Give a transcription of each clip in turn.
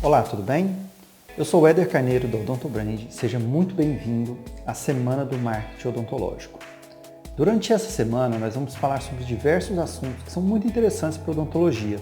Olá, tudo bem? Eu sou o Éder Carneiro da Odontobrand, seja muito bem-vindo à Semana do Marketing Odontológico. Durante essa semana nós vamos falar sobre diversos assuntos que são muito interessantes para a odontologia.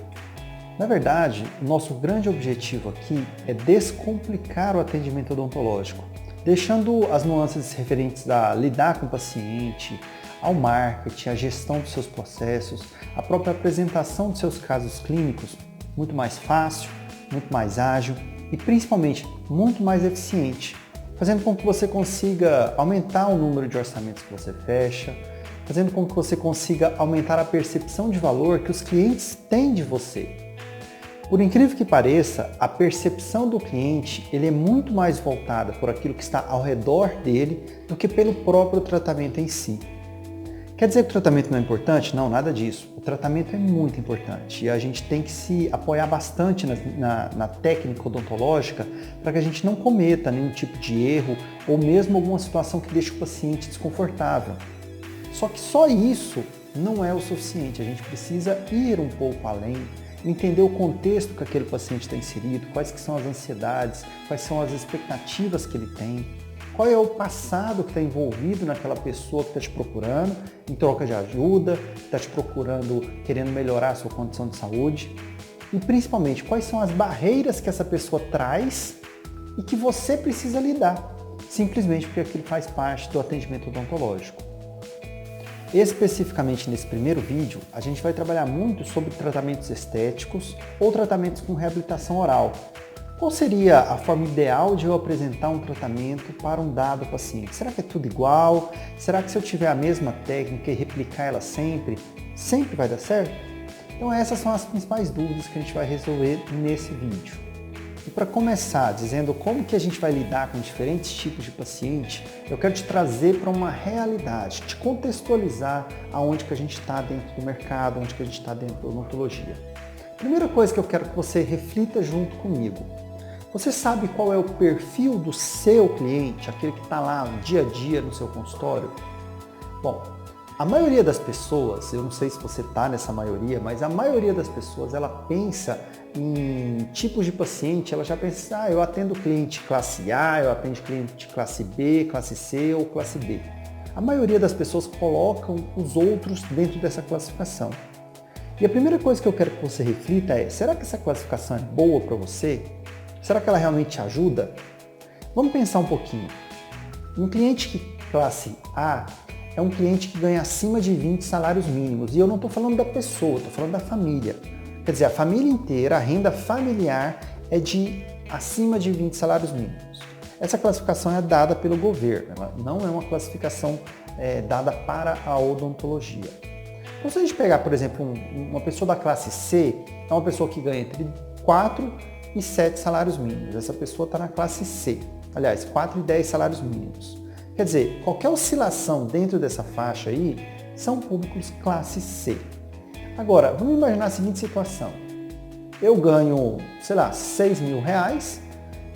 Na verdade, o nosso grande objetivo aqui é descomplicar o atendimento odontológico, deixando as nuances referentes a lidar com o paciente, ao marketing, à gestão dos seus processos, a própria apresentação dos seus casos clínicos muito mais fácil, muito mais ágil e principalmente muito mais eficiente, fazendo com que você consiga aumentar o número de orçamentos que você fecha, fazendo com que você consiga aumentar a percepção de valor que os clientes têm de você. Por incrível que pareça, a percepção do cliente ele é muito mais voltada por aquilo que está ao redor dele do que pelo próprio tratamento em si. Quer dizer que o tratamento não é importante? Não, nada disso. O tratamento é muito importante e a gente tem que se apoiar bastante na técnica odontológica para que a gente não cometa nenhum tipo de erro ou mesmo alguma situação que deixe o paciente desconfortável. Só que só isso não é o suficiente, a gente precisa ir um pouco além, entender o contexto que aquele paciente está inserido, quais que são as ansiedades, quais são as expectativas que ele tem. Qual é o passado que está envolvido naquela pessoa que está te procurando, em troca de ajuda, está te procurando querendo melhorar a sua condição de saúde? E principalmente, quais são as barreiras que essa pessoa traz e que você precisa lidar, simplesmente porque aquilo faz parte do atendimento odontológico. Especificamente nesse primeiro vídeo, a gente vai trabalhar muito sobre tratamentos estéticos ou tratamentos com reabilitação oral. Qual seria a forma ideal de eu apresentar um tratamento para um dado paciente? Será que é tudo igual? Será que se eu tiver a mesma técnica e replicar ela sempre vai dar certo? Então essas são as principais dúvidas que a gente vai resolver nesse vídeo. E para começar, dizendo como que a gente vai lidar com diferentes tipos de paciente, eu quero te trazer para uma realidade, te contextualizar aonde que a gente está dentro do mercado, onde que a gente está dentro da odontologia. Primeira coisa que eu quero que você reflita junto comigo. Você sabe qual é o perfil do seu cliente, aquele que está lá no dia a dia no seu consultório? Bom, a maioria das pessoas, eu não sei se você está nessa maioria, mas a maioria das pessoas ela pensa em tipos de paciente, ela já pensa, eu atendo cliente classe A, eu atendo cliente classe B, classe C ou classe D. A maioria das pessoas colocam os outros dentro dessa classificação. E a primeira coisa que eu quero que você reflita é, será que essa classificação é boa para você? Será que ela realmente te ajuda? Vamos pensar um pouquinho. Um cliente classe A é um cliente que ganha acima de 20 salários mínimos. E eu não estou falando da pessoa, estou falando da família. Quer dizer, a família inteira, a renda familiar é de acima de 20 salários mínimos. Essa classificação é dada pelo governo, ela não é uma classificação dada para a odontologia. Então, se a gente pegar, por exemplo, uma pessoa da classe C, é uma pessoa que ganha entre 4 e 7 salários mínimos. Essa pessoa está na classe C. Aliás, 4 e 10 salários mínimos. Quer dizer, qualquer oscilação dentro dessa faixa aí são públicos classe C. Agora, vamos imaginar a seguinte situação. Eu ganho, sei lá, 6 mil reais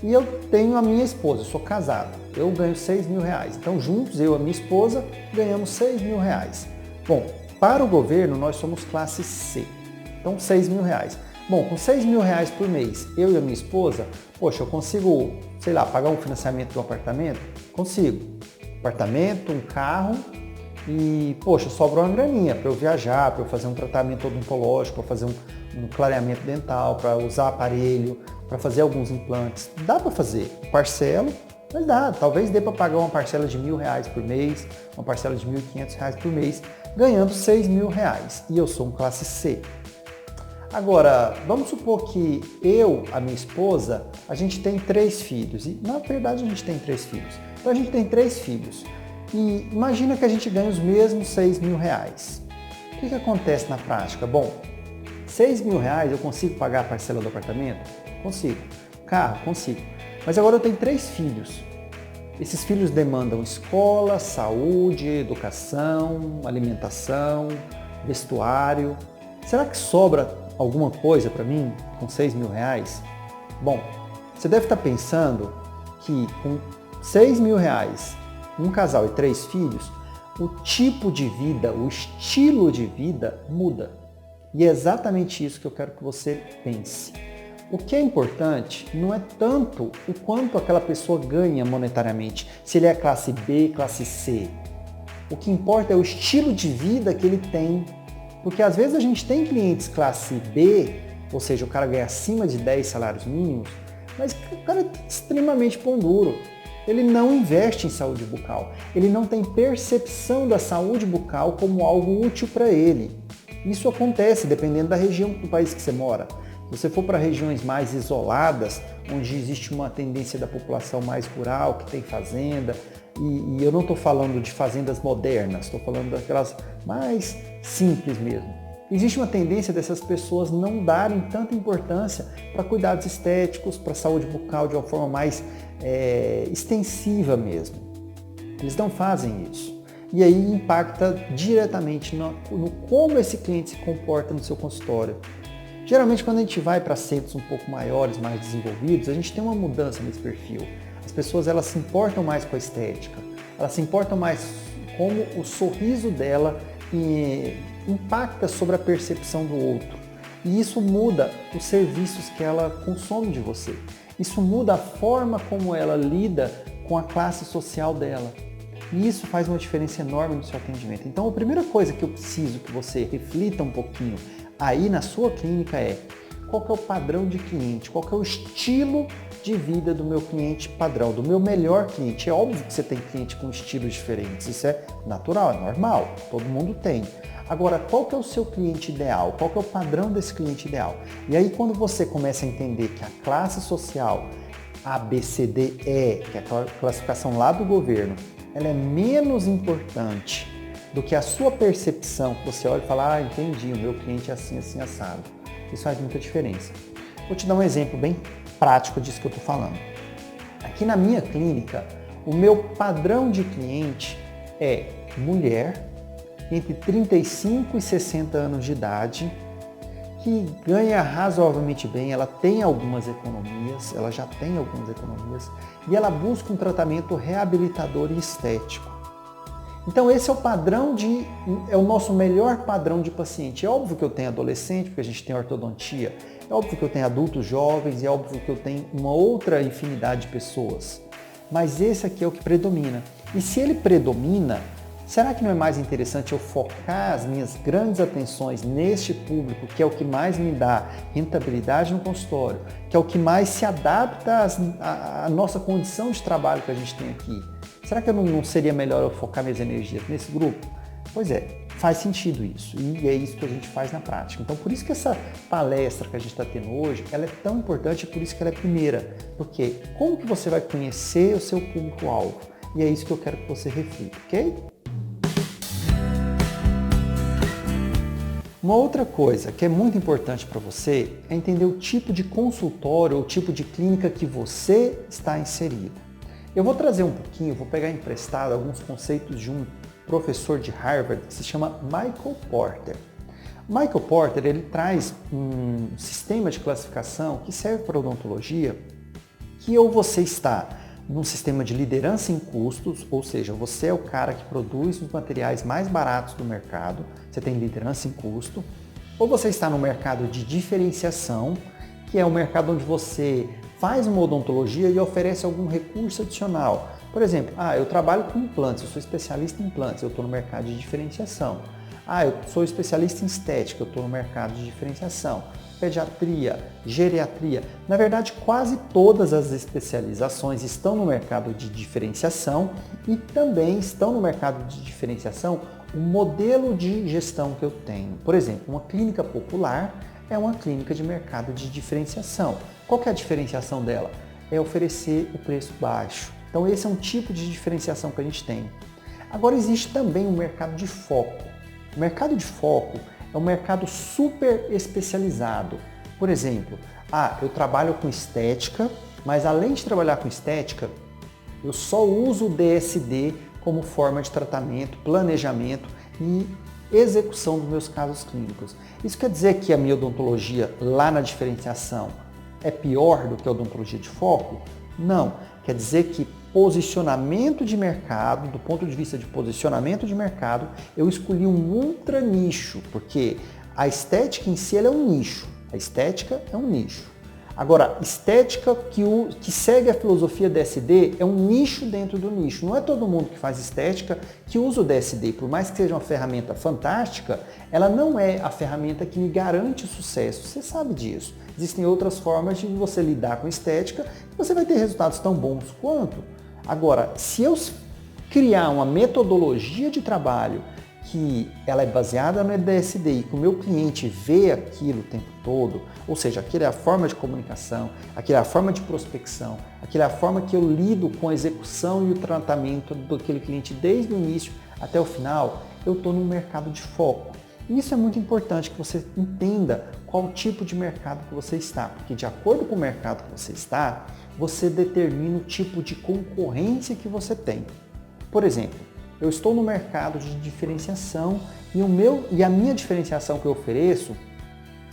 e eu tenho a minha esposa, eu sou casado. Eu ganho 6 mil reais. Então, juntos, eu e a minha esposa, ganhamos 6 mil reais. Bom, para o governo, nós somos classe C. Então, 6 mil reais. Bom, com 6 mil reais por mês, eu e a minha esposa, poxa, eu consigo, sei lá, pagar um financiamento do apartamento? Consigo. Apartamento, um carro e, poxa, sobra uma graninha para eu viajar, para eu fazer um tratamento odontológico, para fazer um clareamento dental, para usar aparelho, para fazer alguns implantes. Dá para fazer. Parcelo, mas dá. Talvez dê para pagar uma parcela de R$1.000 por mês, uma parcela de R$1.500 por mês, ganhando 6 mil reais. E eu sou um classe C. Agora, vamos supor que eu, a minha esposa, a gente tem 3 filhos. E, na verdade, a gente tem 3 filhos. Então, a gente tem 3 filhos. E imagina que a gente ganha os mesmos 6 mil reais. O que acontece na prática? Bom, 6 mil reais eu consigo pagar a parcela do apartamento? Consigo. Carro? Consigo. Mas agora eu tenho 3 filhos. Esses filhos demandam escola, saúde, educação, alimentação, vestuário. Será que sobra alguma coisa para mim com 6 mil reais? Bom, você deve estar pensando que com 6 mil reais, um casal e 3 filhos, o tipo de vida, o estilo de vida muda. E é exatamente isso que eu quero que você pense. O que é importante não é tanto o quanto aquela pessoa ganha monetariamente, se ele é classe B, classe C. O que importa é o estilo de vida que ele tem. Porque às vezes a gente tem clientes classe B, ou seja, o cara ganha acima de 10 salários mínimos, mas o cara é extremamente pão duro. Ele não investe em saúde bucal. Ele não tem percepção da saúde bucal como algo útil para ele. Isso acontece dependendo da região do país que você mora. Se você for para regiões mais isoladas, onde existe uma tendência da população mais rural, que tem fazenda, e eu não estou falando de fazendas modernas, estou falando daquelas mais simples mesmo. Existe uma tendência dessas pessoas não darem tanta importância para cuidados estéticos, para a saúde bucal de uma forma mais extensiva mesmo. Eles não fazem isso. E aí impacta diretamente no como esse cliente se comporta no seu consultório. Geralmente, quando a gente vai para centros um pouco maiores, mais desenvolvidos, a gente tem uma mudança nesse perfil. As pessoas elas se importam mais com a estética, elas se importam mais como o sorriso dela impacta sobre a percepção do outro. E isso muda os serviços que ela consome de você. Isso muda a forma como ela lida com a classe social dela. E isso faz uma diferença enorme no seu atendimento. Então, a primeira coisa que eu preciso que você reflita um pouquinho aí na sua clínica é qual que é o padrão de cliente, qual que é o estilo de vida do meu cliente padrão, do meu melhor cliente. É óbvio que você tem cliente com estilos diferentes, isso é natural, é normal, todo mundo tem. Agora, qual que é o seu cliente ideal? Qual que é o padrão desse cliente ideal? E aí, quando você começa a entender que a classe social A, B, C, D, E, que é a classificação lá do governo, ela é menos importante do que a sua percepção, que você olha e fala, entendi, o meu cliente é assim, assim, assado. Isso faz muita diferença. Vou te dar um exemplo bem prático disso que eu estou falando. Aqui na minha clínica, o meu padrão de cliente é mulher entre 35 e 60 anos de idade, que ganha razoavelmente bem, ela tem algumas economias, ela já tem algumas economias, e ela busca um tratamento reabilitador e estético. Então esse é o nosso melhor padrão de paciente. É óbvio que eu tenho adolescente, porque a gente tem ortodontia, é óbvio que eu tenho adultos jovens, é óbvio que eu tenho uma outra infinidade de pessoas. Mas esse aqui é o que predomina. E se ele predomina, será que não é mais interessante eu focar as minhas grandes atenções neste público, que é o que mais me dá rentabilidade no consultório, que é o que mais se adapta à nossa condição de trabalho que a gente tem aqui? Será que não seria melhor eu focar minhas energias nesse grupo? Pois é, faz sentido isso. E é isso que a gente faz na prática. Então, por isso que essa palestra que a gente está tendo hoje, ela é tão importante e por isso que ela é primeira. Porque como que você vai conhecer o seu público-alvo? E é isso que eu quero que você reflita, ok? Uma outra coisa que é muito importante para você é entender o tipo de consultório ou tipo de clínica que você está inserido. Eu vou trazer um pouquinho, vou pegar emprestado alguns conceitos de um professor de Harvard que se chama Michael Porter. Michael Porter ele traz um sistema de classificação que serve para odontologia, que ou você está num sistema de liderança em custos, ou seja, você é o cara que produz os materiais mais baratos do mercado, você tem liderança em custo, ou você está no mercado de diferenciação, que é o mercado onde você faz uma odontologia e oferece algum recurso adicional. Por exemplo, eu trabalho com implantes, eu sou especialista em implantes, eu estou no mercado de diferenciação. Eu sou especialista em estética, eu estou no mercado de diferenciação. Pediatria, geriatria. Na verdade, quase todas as especializações estão no mercado de diferenciação e também estão no mercado de diferenciação o modelo de gestão que eu tenho. Por exemplo, uma clínica popular é uma clínica de mercado de diferenciação. Qual que é a diferenciação dela? É oferecer o preço baixo. Então esse é um tipo de diferenciação que a gente tem. Agora existe também um mercado de foco. O mercado de foco é um mercado super especializado. Por exemplo, eu trabalho com estética, mas além de trabalhar com estética, eu só uso o DSD como forma de tratamento, planejamento e execução dos meus casos clínicos. Isso quer dizer que a minha odontologia lá na diferenciação é pior do que a odontologia de foco? Não. Quer dizer que posicionamento de mercado, do ponto de vista de posicionamento de mercado, eu escolhi um ultra nicho, porque a estética em si ela é um nicho. A estética é um nicho. Agora, estética que segue a filosofia DSD é um nicho dentro do nicho. Não é todo mundo que faz estética que usa o DSD. Por mais que seja uma ferramenta fantástica, ela não é a ferramenta que me garante o sucesso. Você sabe disso. Existem outras formas de você lidar com estética e você vai ter resultados tão bons quanto. Agora, se eu criar uma metodologia de trabalho que ela é baseada no DSD e que o meu cliente vê aquilo o tempo todo, ou seja, aquilo é a forma de comunicação, aquilo é a forma de prospecção, aquilo é a forma que eu lido com a execução e o tratamento daquele cliente desde o início até o final, eu estou no mercado de foco. E isso é muito importante que você entenda qual tipo de mercado que você está, porque de acordo com o mercado que você está, você determina o tipo de concorrência que você tem. Por exemplo, eu estou no mercado de diferenciação e a minha diferenciação que eu ofereço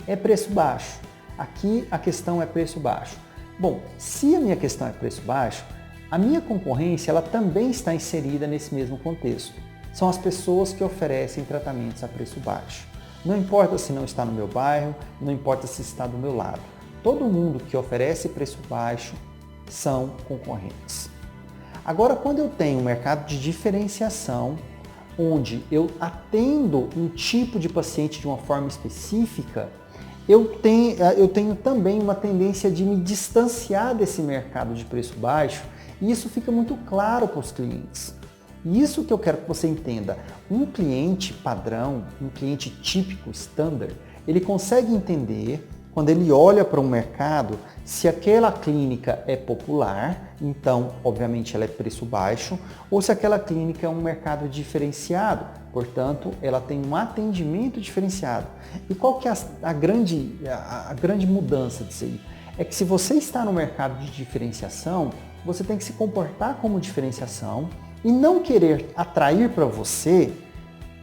é preço baixo. Aqui a questão é preço baixo. Bom, se a minha questão é preço baixo, a minha concorrência ela também está inserida nesse mesmo contexto. São as pessoas que oferecem tratamentos a preço baixo. Não importa se não está no meu bairro, não importa se está do meu lado. Todo mundo que oferece preço baixo são concorrentes. Agora, quando eu tenho um mercado de diferenciação, onde eu atendo um tipo de paciente de uma forma específica, eu tenho também uma tendência de me distanciar desse mercado de preço baixo e isso fica muito claro para os clientes. E isso que eu quero que você entenda. Um cliente padrão, um cliente típico, standard, ele consegue entender quando ele olha para um mercado, se aquela clínica é popular, então, obviamente, ela é preço baixo, ou se aquela clínica é um mercado diferenciado, portanto, ela tem um atendimento diferenciado. E qual que é a grande mudança disso aí? É que se você está no mercado de diferenciação, você tem que se comportar como diferenciação e não querer atrair para você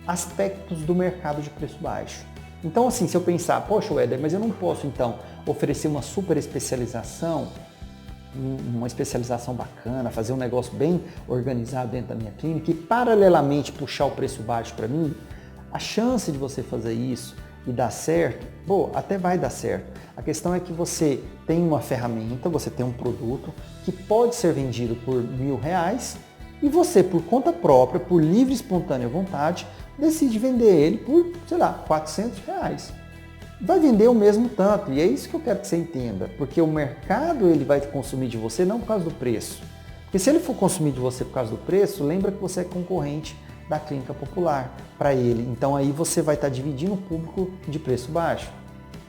aspectos do mercado de preço baixo. Então, assim, se eu pensar, poxa, Éder, mas eu não posso, então, oferecer uma super especialização, uma especialização bacana, fazer um negócio bem organizado dentro da minha clínica e, paralelamente, puxar o preço baixo para mim? A chance de você fazer isso e dar certo, até vai dar certo. A questão é que você tem uma ferramenta, você tem um produto que pode ser vendido por R$1.000 e você, por conta própria, por livre e espontânea vontade, decide vender ele por, sei lá, R$400. Vai vender o mesmo tanto, e é isso que eu quero que você entenda, porque o mercado ele vai consumir de você não por causa do preço. Porque se ele for consumir de você por causa do preço, lembra que você é concorrente da clínica popular para ele. Então aí você vai estar dividindo o público de preço baixo.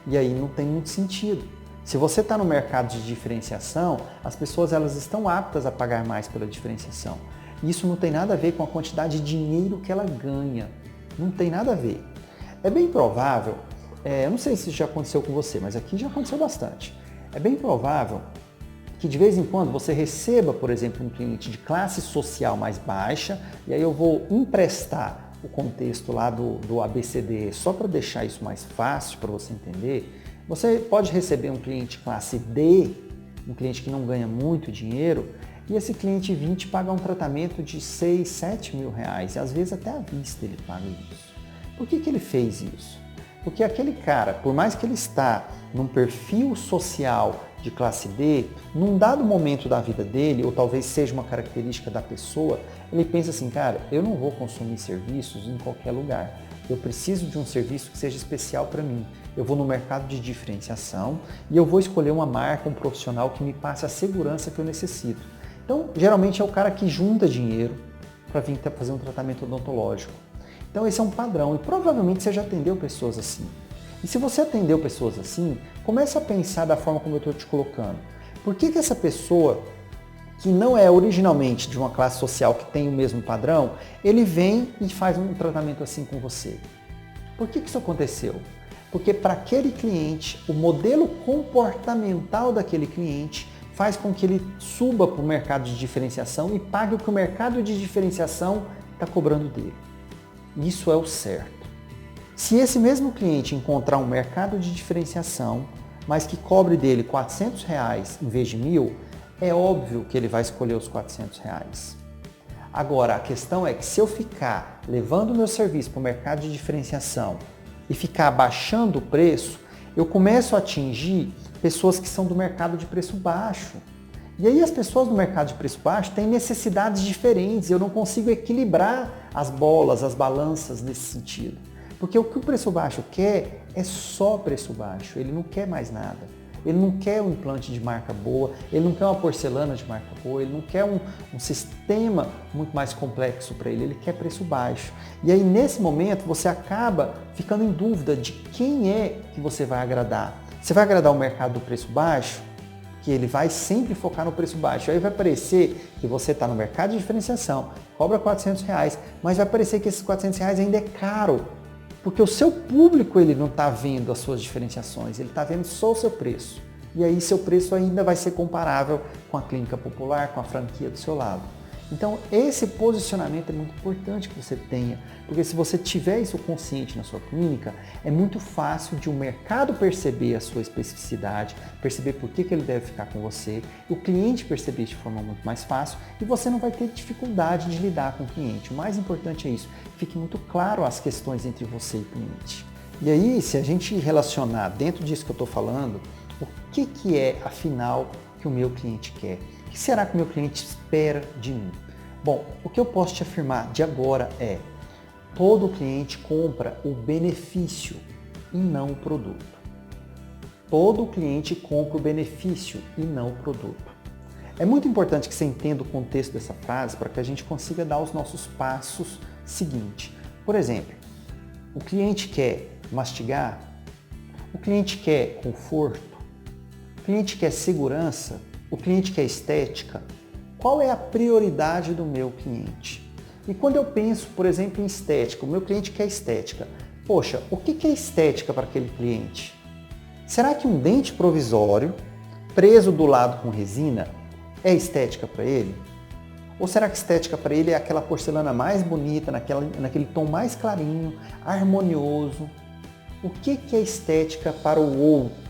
E aí não tem muito sentido. Se você está no mercado de diferenciação, as pessoas elas estão aptas a pagar mais pela diferenciação. Isso não tem nada a ver com a quantidade de dinheiro que ela ganha. Não tem nada a ver. É bem provável, eu não sei se isso já aconteceu com você, mas aqui já aconteceu bastante. É bem provável que de vez em quando você receba, por exemplo, um cliente de classe social mais baixa, e aí eu vou emprestar o contexto lá do ABCD só para deixar isso mais fácil para você entender. Você pode receber um cliente classe D, um cliente que não ganha muito dinheiro, e esse cliente vir te pagar um tratamento de R$6, R$7.000, e às vezes até à vista ele paga isso. Por que ele fez isso? Porque aquele cara, por mais que ele está num perfil social de classe D, num dado momento da vida dele, ou talvez seja uma característica da pessoa, ele pensa assim, cara, eu não vou consumir serviços em qualquer lugar. Eu preciso de um serviço que seja especial para mim. Eu vou no mercado de diferenciação e eu vou escolher uma marca, um profissional que me passe a segurança que eu necessito. Então, geralmente é o cara que junta dinheiro para vir fazer um tratamento odontológico. Então, esse é um padrão e provavelmente você já atendeu pessoas assim. E se você atendeu pessoas assim, comece a pensar da forma como eu estou te colocando. Por que essa pessoa, que não é originalmente de uma classe social que tem o mesmo padrão, ele vem e faz um tratamento assim com você? Por que isso aconteceu? Porque para aquele cliente, o modelo comportamental daquele cliente faz com que ele suba para o mercado de diferenciação e pague o que o mercado de diferenciação está cobrando dele. Isso é o certo. Se esse mesmo cliente encontrar um mercado de diferenciação, mas que cobre dele R$400 em vez de R$1.000, é óbvio que ele vai escolher os R$400. Agora, a questão é que se eu ficar levando o meu serviço para o mercado de diferenciação e ficar abaixando o preço, eu começo a atingir pessoas que são do mercado de preço baixo. E aí as pessoas do mercado de preço baixo têm necessidades diferentes, eu não consigo equilibrar as bolas, as balanças nesse sentido. Porque o que o preço baixo quer é só preço baixo, ele não quer mais nada. Ele não quer um implante de marca boa, ele não quer uma porcelana de marca boa, ele não quer um sistema muito mais complexo para ele quer preço baixo. E aí nesse momento você acaba ficando em dúvida de quem é que você vai agradar. Você vai agradar o mercado do preço baixo? Que ele vai sempre focar no preço baixo. Aí vai parecer que você está no mercado de diferenciação, cobra R$400, mas vai parecer que esses R$400 ainda é caro. Porque o seu público ele não está vendo as suas diferenciações, ele está vendo só o seu preço. E aí seu preço ainda vai ser comparável com a clínica popular, com a franquia do seu lado. Então esse posicionamento é muito importante que você tenha, porque se você tiver isso consciente na sua clínica, é muito fácil de o mercado perceber a sua especificidade, perceber por que ele deve ficar com você, o cliente perceber de forma muito mais fácil e você não vai ter dificuldade de lidar com o cliente. O mais importante é isso, fique muito claro as questões entre você e o cliente. E aí, se a gente relacionar dentro disso que eu estou falando, o que é afinal que o meu cliente quer? O que será que o meu cliente espera de mim? Bom, o que eu posso te afirmar de agora é: todo cliente compra o benefício e não o produto. Todo cliente compra o benefício e não o produto. É muito importante que você entenda o contexto dessa frase para que a gente consiga dar os nossos passos seguintes. Por exemplo, o cliente quer mastigar, o cliente quer conforto, o cliente quer segurança, o cliente quer estética. Qual é a prioridade do meu cliente? E quando eu penso, por exemplo, em estética, o meu cliente quer estética. Poxa, o que é estética para aquele cliente? Será que um dente provisório, preso do lado com resina, é estética para ele? Ou será que estética para ele é aquela porcelana mais bonita, naquele tom mais clarinho, harmonioso? O que é estética para o outro?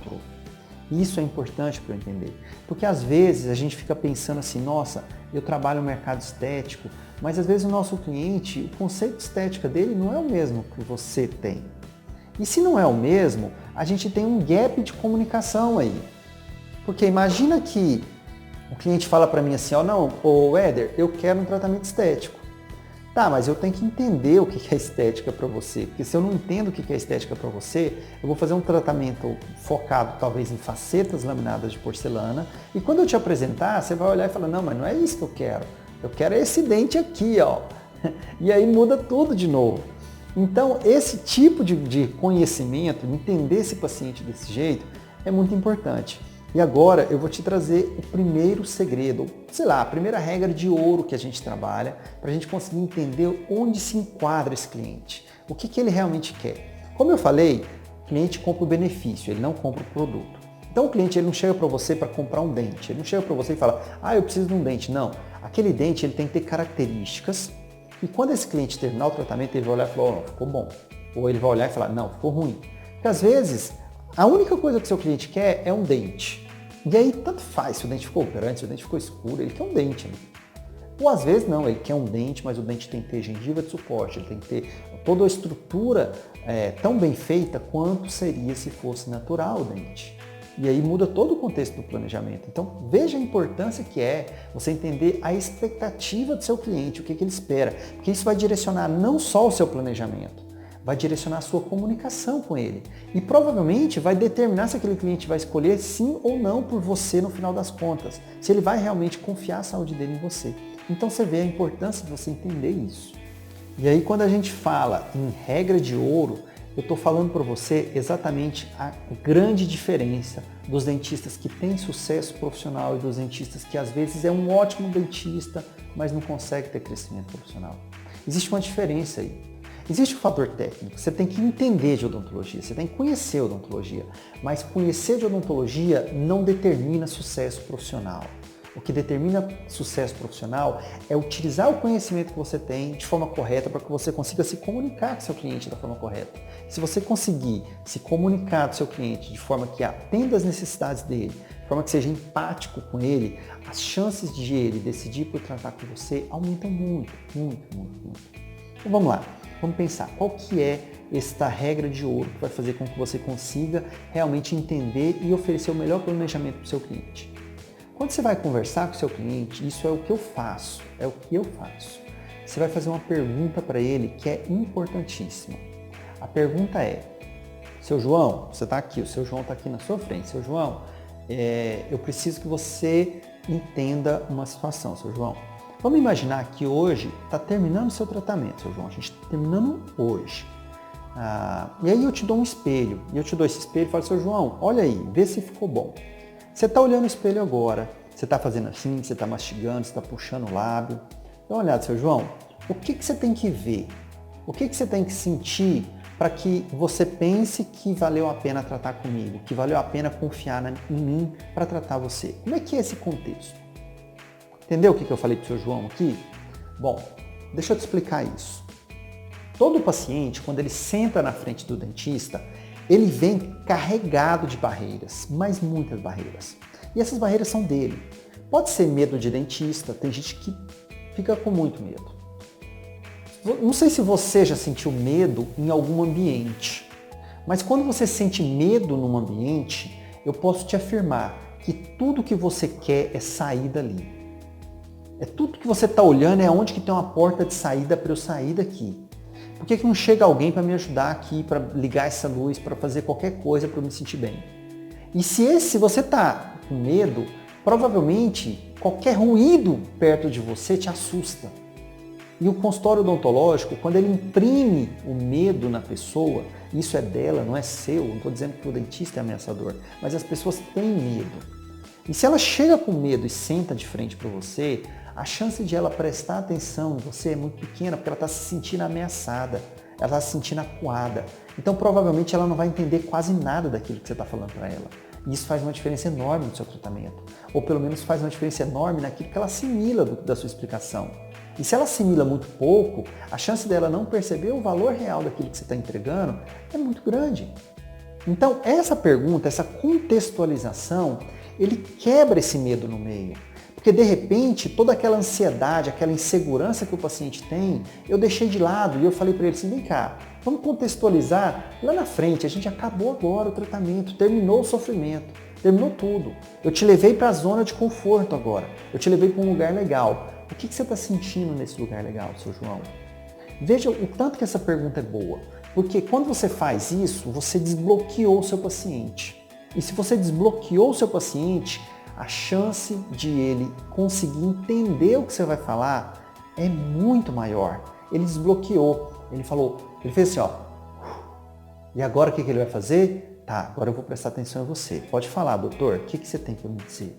Isso é importante para eu entender, porque às vezes a gente fica pensando assim, nossa, eu trabalho no mercado estético, mas às vezes o nosso cliente, o conceito de estética dele não é o mesmo que você tem. E se não é o mesmo, a gente tem um gap de comunicação aí. Porque imagina que o cliente fala para mim assim, ó, não, ô Éder, eu quero um tratamento estético. Tá, mas eu tenho que entender o que é estética para você, porque se eu não entendo o que é estética para você, eu vou fazer um tratamento focado talvez em facetas laminadas de porcelana, e quando eu te apresentar, você vai olhar e falar, não, mas não é isso que eu quero esse dente aqui, ó. E aí muda tudo de novo. Então, esse tipo de conhecimento, entender esse paciente desse jeito, é muito importante. E agora eu vou te trazer o primeiro segredo, sei lá, a primeira regra de ouro que a gente trabalha para a gente conseguir entender onde se enquadra esse cliente, o que ele realmente quer. Como eu falei, o cliente compra o benefício, ele não compra o produto. Então o cliente ele não chega para você para comprar um dente, ele não chega para você e fala, ah, eu preciso de um dente. Não, aquele dente ele tem que ter características e quando esse cliente terminar o tratamento ele vai olhar e falar, oh, ficou bom. Ou ele vai olhar e falar, não, ficou ruim. Porque às vezes a única coisa que seu cliente quer é um dente. E aí tanto faz se o dente ficou grande, se o dente ficou escuro, ele quer um dente. Né? Ou às vezes não, ele quer um dente, mas o dente tem que ter gengiva de suporte, ele tem que ter toda a estrutura tão bem feita quanto seria se fosse natural o dente. E aí muda todo o contexto do planejamento. Então veja a importância que é você entender a expectativa do seu cliente, o que ele espera, porque isso vai direcionar não só o seu planejamento, vai direcionar a sua comunicação com ele e provavelmente vai determinar se aquele cliente vai escolher sim ou não por você no final das contas, se ele vai realmente confiar a saúde dele em você. Então você vê a importância de você entender isso. E aí quando a gente fala em regra de ouro, eu estou falando para você exatamente a grande diferença dos dentistas que têm sucesso profissional e dos dentistas que às vezes é um ótimo dentista, mas não consegue ter crescimento profissional. Existe uma diferença aí. Existe um fator técnico, você tem que entender de odontologia, você tem que conhecer odontologia, mas conhecer de odontologia não determina sucesso profissional. O que determina sucesso profissional é utilizar o conhecimento que você tem de forma correta para que você consiga se comunicar com seu cliente da forma correta. Se você conseguir se comunicar com seu cliente de forma que atenda às necessidades dele, de forma que seja empático com ele, as chances de ele decidir por tratar com você aumentam muito, muito, muito, muito. Então vamos lá. Vamos pensar, qual que é esta regra de ouro que vai fazer com que você consiga realmente entender e oferecer o melhor planejamento para o seu cliente? Quando você vai conversar com o seu cliente, isso é o que eu faço, Você vai fazer uma pergunta para ele que é importantíssima. A pergunta é, seu João, você está aqui, o seu João está aqui na sua frente. Seu João, eu preciso que você entenda uma situação, seu João. Vamos imaginar que hoje está terminando o seu tratamento, seu João. A gente está terminando hoje. E aí eu te dou um espelho. E eu te dou esse espelho e falo, seu João, olha aí, vê se ficou bom. Você está olhando o espelho agora. Você está fazendo assim, você está mastigando, você está puxando o lábio. Dá uma olhada, seu João. O que você tem que ver? O que você tem que sentir para que você pense que valeu a pena tratar comigo, que valeu a pena confiar em mim para tratar você? Como é que é esse contexto? Entendeu o que eu falei para o seu João aqui? Bom, deixa eu te explicar isso. Todo paciente, quando ele senta na frente do dentista, ele vem carregado de barreiras, mas muitas barreiras. E essas barreiras são dele. Pode ser medo de dentista, tem gente que fica com muito medo. Não sei se você já sentiu medo em algum ambiente, mas quando você sente medo num ambiente, eu posso te afirmar que tudo que você quer é sair dali. Tudo que você está olhando é onde que tem uma porta de saída para eu sair daqui. Por que não chega alguém para me ajudar aqui, para ligar essa luz, para fazer qualquer coisa para eu me sentir bem? E se você está com medo, provavelmente qualquer ruído perto de você te assusta. E o consultório odontológico, quando ele imprime o medo na pessoa, isso é dela, não é seu, não estou dizendo que o dentista é ameaçador, mas as pessoas têm medo. E se ela chega com medo e senta de frente para você, a chance de ela prestar atenção em você é muito pequena, porque ela está se sentindo ameaçada, ela está se sentindo acuada. Então provavelmente ela não vai entender quase nada daquilo que você está falando para ela. E isso faz uma diferença enorme no seu tratamento. Ou pelo menos faz uma diferença enorme naquilo que ela assimila da sua explicação. E se ela assimila muito pouco, a chance dela não perceber o valor real daquilo que você está entregando é muito grande. Então, essa pergunta, essa contextualização, ele quebra esse medo no meio. Porque, de repente, toda aquela ansiedade, aquela insegurança que o paciente tem, eu deixei de lado e eu falei para ele assim, vem cá, vamos contextualizar lá na frente, a gente acabou agora o tratamento, terminou o sofrimento, terminou tudo. Eu te levei para a zona de conforto agora, eu te levei para um lugar legal. O que você está sentindo nesse lugar legal, seu João? Veja o tanto que essa pergunta é boa. Porque quando você faz isso, você desbloqueou o seu paciente. E se você desbloqueou o seu paciente, a chance de ele conseguir entender o que você vai falar é muito maior. Ele desbloqueou. Ele fez assim, ó. E agora o que ele vai fazer? Tá, agora eu vou prestar atenção em você. Pode falar, doutor, o que você tem para me dizer?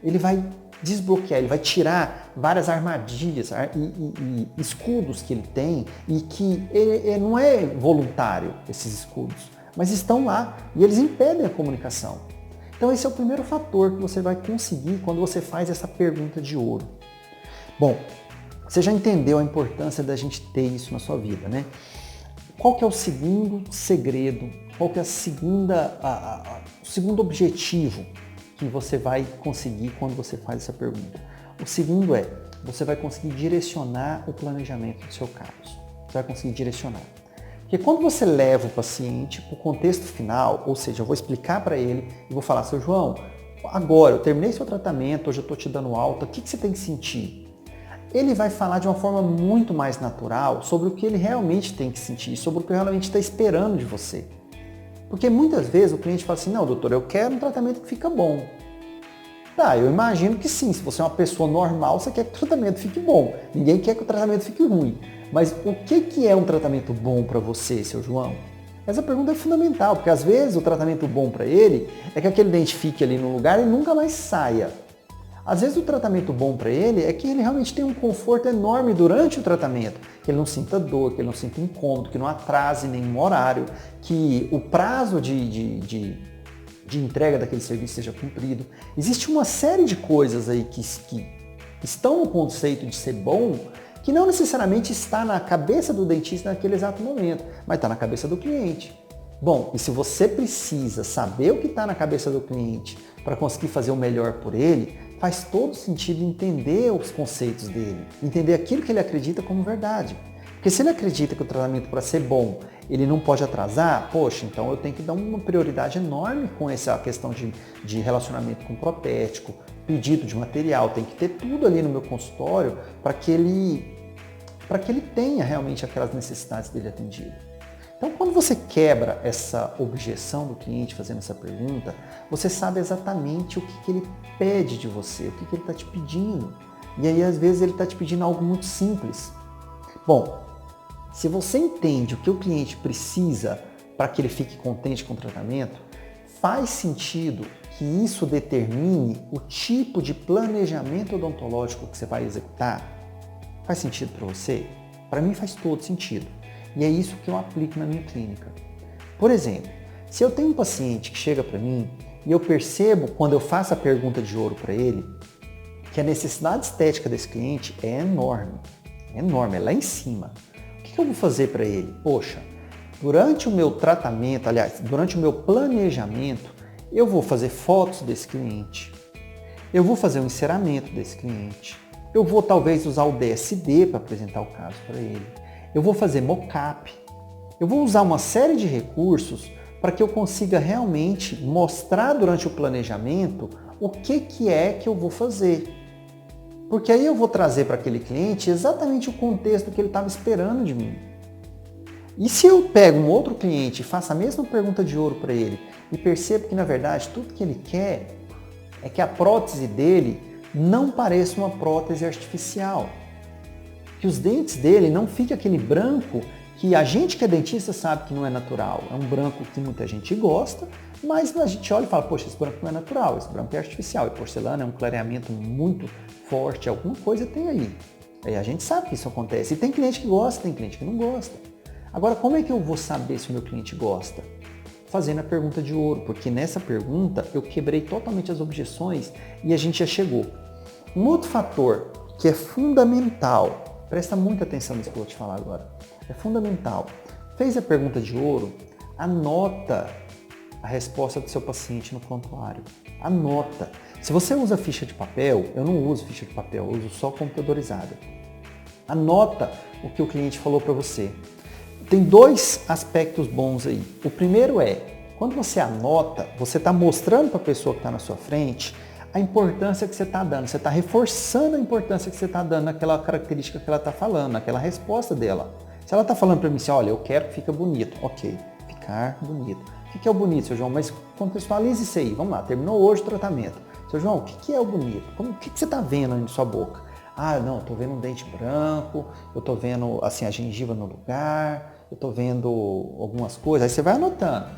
Ele vai desbloquear, ele vai tirar várias armadilhas e escudos que ele tem e que ele não é voluntário, esses escudos, mas estão lá e eles impedem a comunicação. Então esse é o primeiro fator que você vai conseguir quando você faz essa pergunta de ouro. Bom, você já entendeu a importância da gente ter isso na sua vida, né? Qual que é o segundo segredo? Qual que é o segundo objetivo que você vai conseguir quando você faz essa pergunta? O segundo é, você vai conseguir direcionar o planejamento do seu caso. Você vai conseguir direcionar. Porque quando você leva o paciente para o contexto final, ou seja, eu vou explicar para ele e vou falar, seu João, agora eu terminei seu tratamento, hoje eu estou te dando alta, o que você tem que sentir? Ele vai falar de uma forma muito mais natural sobre o que ele realmente tem que sentir, sobre o que ele realmente está esperando de você. Porque muitas vezes o cliente fala assim, não, doutor, eu quero um tratamento que fica bom. Tá, eu imagino que sim, se você é uma pessoa normal, você quer que o tratamento fique bom. Ninguém quer que o tratamento fique ruim. Mas o que é um tratamento bom para você, seu João? Essa pergunta é fundamental, porque às vezes o tratamento bom para ele é que aquele dente fique ali no lugar e nunca mais saia. Às vezes o tratamento bom para ele é que ele realmente tenha um conforto enorme durante o tratamento, que ele não sinta dor, que ele não sinta incômodo, que não atrase nenhum horário, que o prazo de entrega daquele serviço seja cumprido. Existe uma série de coisas aí que estão no conceito de ser bom, que não necessariamente está na cabeça do dentista naquele exato momento, mas está na cabeça do cliente. Bom, e se você precisa saber o que está na cabeça do cliente para conseguir fazer o melhor por ele, faz todo sentido entender os conceitos dele, entender aquilo que ele acredita como verdade. Porque se ele acredita que o tratamento para ser bom, ele não pode atrasar, poxa, então eu tenho que dar uma prioridade enorme com essa questão de relacionamento com protético, pedido de material, tem que ter tudo ali no meu consultório para que ele tenha realmente aquelas necessidades dele atendidas. Então, quando você quebra essa objeção do cliente fazendo essa pergunta, você sabe exatamente o que ele pede de você, o que ele está te pedindo. E aí, às vezes, ele está te pedindo algo muito simples. Bom, se você entende o que o cliente precisa para que ele fique contente com o tratamento, faz sentido que isso determine o tipo de planejamento odontológico que você vai executar? Faz sentido para você? Para mim faz todo sentido. E é isso que eu aplico na minha clínica. Por exemplo, se eu tenho um paciente que chega para mim e eu percebo, quando eu faço a pergunta de ouro para ele, que a necessidade estética desse cliente é enorme, é lá em cima. O que eu vou fazer para ele? Poxa, durante o meu tratamento, aliás, durante o meu planejamento, eu vou fazer fotos desse cliente, eu vou fazer um enceramento desse cliente, eu vou talvez usar o DSD para apresentar o caso para ele, eu vou fazer mock-up, eu vou usar uma série de recursos para que eu consiga realmente mostrar durante o planejamento o que é que eu vou fazer. Porque aí eu vou trazer para aquele cliente exatamente o contexto que ele estava esperando de mim. E se eu pego um outro cliente e faço a mesma pergunta de ouro para ele e percebo que, na verdade, tudo que ele quer é que a prótese dele não pareça uma prótese artificial. Que os dentes dele não fiquem aquele branco que a gente que é dentista sabe que não é natural. É um branco que muita gente gosta, mas a gente olha e fala, poxa, esse branco não é natural, esse branco é artificial. E porcelana é um clareamento muito forte, alguma coisa tem aí. Aí a gente sabe que isso acontece. E tem cliente que gosta, tem cliente que não gosta. Agora, como é que eu vou saber se o meu cliente gosta? Fazendo a pergunta de ouro, porque nessa pergunta eu quebrei totalmente as objeções e a gente já chegou. Um outro fator que é fundamental, presta muita atenção nisso que eu vou te falar agora, é fundamental. Fez a pergunta de ouro, anota a resposta do seu paciente no prontuário. Anota. Se você usa ficha de papel, eu não uso ficha de papel, eu uso só computadorizada. Anota o que o cliente falou para você. Tem dois aspectos bons aí. O primeiro é, quando você anota, você está mostrando para a pessoa que está na sua frente a importância que você está dando. Você está reforçando a importância que você está dando naquela característica que ela está falando, naquela resposta dela. Se ela está falando para mim assim, olha, eu quero que fique bonito. Ok, ficar bonito. O que é o bonito, seu João? Mas contextualize isso aí. Vamos lá, terminou hoje o tratamento. Seu João, o que é o bonito? O que você está vendo aí na sua boca? Ah, não, eu estou vendo um dente branco, eu estou vendo assim, a gengiva no lugar, eu estou vendo algumas coisas. Aí você vai anotando.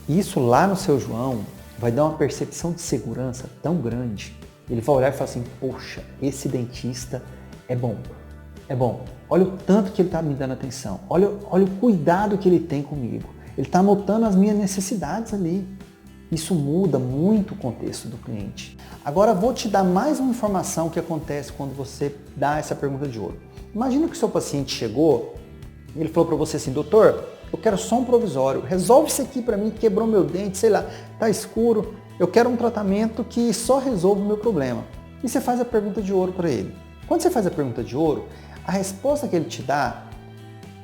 Isso lá no seu João vai dar uma percepção de segurança tão grande. Ele vai olhar e falar assim, poxa, esse dentista é bom. É bom. Olha o tanto que ele está me dando atenção. Olha o cuidado que ele tem comigo. Ele está anotando as minhas necessidades ali. Isso muda muito o contexto do cliente. Agora vou te dar mais uma informação que acontece quando você dá essa pergunta de ouro. Imagina que o seu paciente chegou e ele falou para você assim, doutor, eu quero só um provisório, resolve isso aqui para mim, quebrou meu dente, sei lá, tá escuro, eu quero um tratamento que só resolva o meu problema. E você faz a pergunta de ouro para ele. Quando você faz a pergunta de ouro, a resposta que ele te dá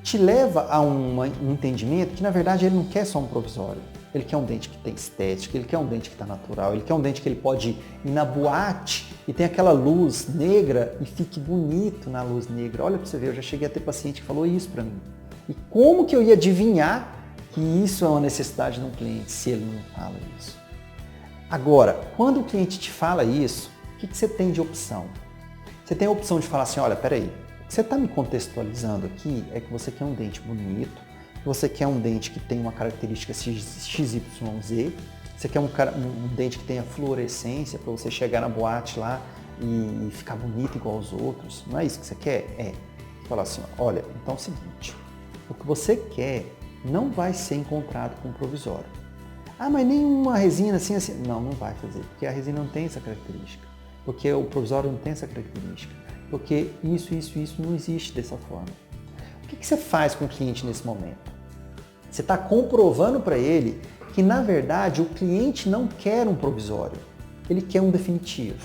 te leva a um entendimento que, na verdade, ele não quer só um provisório. Ele quer um dente que tem estética, ele quer um dente que está natural, ele quer um dente que ele pode ir na boate e tem aquela luz negra e fique bonito na luz negra. Olha para você ver, eu já cheguei a ter paciente que falou isso para mim. E como que eu ia adivinhar que isso é uma necessidade de um cliente se ele não fala isso? Agora, quando o cliente te fala isso, o que você tem de opção? Você tem a opção de falar assim, olha, peraí, o que você está me contextualizando aqui é que você quer um dente bonito, que você quer um dente que tem uma característica XYZ, você quer um dente que tenha fluorescência para você chegar na boate lá e ficar bonito igual aos outros. Não é isso que você quer? É. Você fala assim, olha, então é o seguinte, o que você quer não vai ser encontrado com provisório. Ah, mas nenhuma resina assim. Não, não vai fazer, porque a resina não tem essa característica. Porque o provisório não tem essa característica. Porque isso não existe dessa forma. O que você faz com o cliente nesse momento? Você está comprovando para ele que, na verdade, o cliente não quer um provisório. Ele quer um definitivo.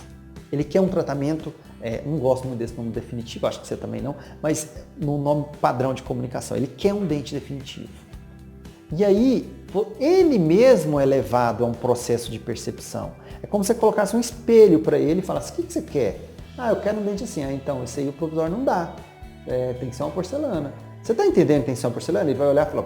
Ele quer um tratamento não gosto muito desse nome definitivo, acho que você também não, mas no nome padrão de comunicação, ele quer um dente definitivo. E aí, ele mesmo é levado a um processo de percepção. É como se você colocasse um espelho para ele e falasse, o que você quer? Eu quero um dente assim. Então, esse aí o provisório não dá. Tem que ser uma porcelana. Você está entendendo que tem que ser uma porcelana? Ele vai olhar e falar,